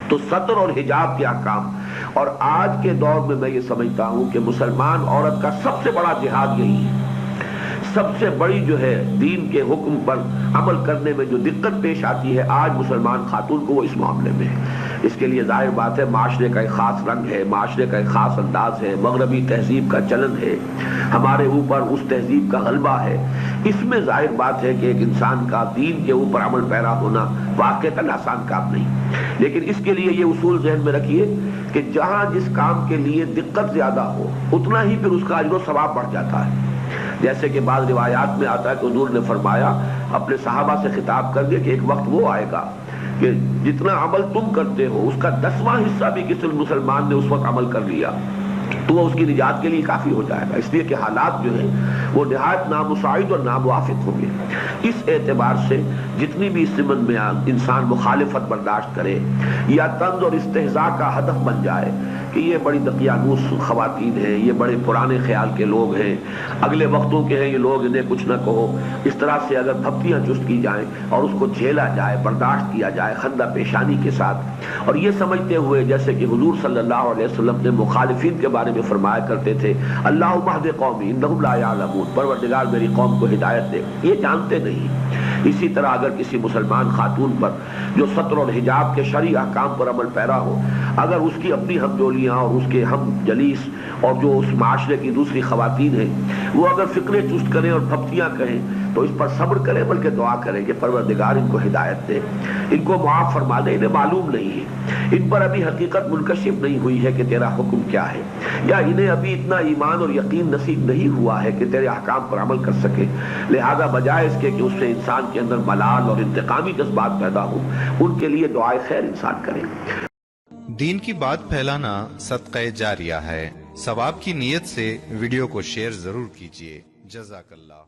تو سطر اور حجاب کے احکام، اور آج کے دور میں میں یہ سمجھتا ہوں کہ مسلمان عورت کا سب سے بڑا جہاد یہی ہے۔ سب سے بڑی جو ہے دین کے حکم پر عمل کرنے میں جو دقت پیش آتی ہے آج مسلمان خاتون کو، وہ اس معاملے میں ہے۔ اس کے لیے ظاہر بات ہے معاشرے کا ایک خاص رنگ ہے، معاشرے کا ایک خاص انداز ہے، مغربی تہذیب کا چلن ہے، ہمارے اوپر اس تہذیب کا غلبہ ہے۔ اس میں ظاہر بات ہے کہ ایک انسان کا دین کے اوپر عمل پیرا ہونا واقعتاً آسان کام نہیں، لیکن اس کے لیے یہ اصول ذہن میں رکھیے کہ جہاں جس کام کے لیے دقت زیادہ ہو اتنا ہی پھر اس کا اجر و ثواب بڑھ جاتا ہے۔ جیسے کہ بعض روایات میں آتا ہے کہ حضور نے فرمایا، اپنے صحابہ سے خطاب کر دیا کہ ایک وقت وہ آئے گا کہ جتنا عمل تم کرتے ہو اس کا 10واں حصہ بھی کسی مسلمان نے اس وقت عمل کر لیا تو وہ اس کی نجات کے لیے کافی ہو جائے گا، اس لیے کہ حالات جو ہیں وہ نہایت نامساعد اور ناموافق ہوں گے۔ اس اعتبار سے جتنی بھی اس زمن میں انسان مخالفت برداشت کرے یا طنز اور استہزاء کا ہدف بن جائے کہ یہ بڑی دقیانوس خواتین ہیں، یہ بڑے پرانے خیال کے لوگ ہیں، اگلے وقتوں کے ہیں یہ لوگ، انہیں کچھ نہ کہو، اس طرح سے اگر بھپتیاں چست کی جائیں اور اس کو جھیلا جائے، برداشت کیا جائے خندہ پیشانی کے ساتھ، اور یہ سمجھتے ہوئے جیسے کہ حضور صلی اللہ علیہ وسلم نے مخالفین کے بارے میں فرمایا کرتے تھے، اللہم اہد قومی انہم لا یعلمون، پروردگار میری قوم کو ہدایت دے، یہ جانتے نہیں۔ اسی طرح اگر کسی مسلمان خاتون پر جو سطر اور حجاب کے شرعی احکام پر عمل پیرا ہو، اگر اس کی اپنی ہمجولیاں اور اس کے ہم جلیس اور جو اس معاشرے کی دوسری خواتین ہیں وہ اگر فکرے چست کریں اور بھپتیاں کہیں تو اس پر صبر کریں، بلکہ دعا کریں کہ پروردگار ان کو ہدایت دے، ان کو معاف فرما دے، انہیں معلوم نہیں ہے، ان پر ابھی حقیقت منکشف نہیں ہوئی ہے کہ تیرا حکم کیا ہے، یا انہیں ابھی اتنا ایمان اور یقین نصیب نہیں ہوا ہے کہ تیرے احکام پر عمل کر سکے، لہذا بجائے اس کے کہ اس سے انسان کے اندر ملال اور انتقامی جذبات پیدا ہو، ان کے لیے دعائے خیر انسان کرے۔ دین کی بات پھیلانا صدقہ جاریہ ہے، ثواب کی نیت سے ویڈیو کو شیئر ضرور کیجیے۔ جزاک اللہ۔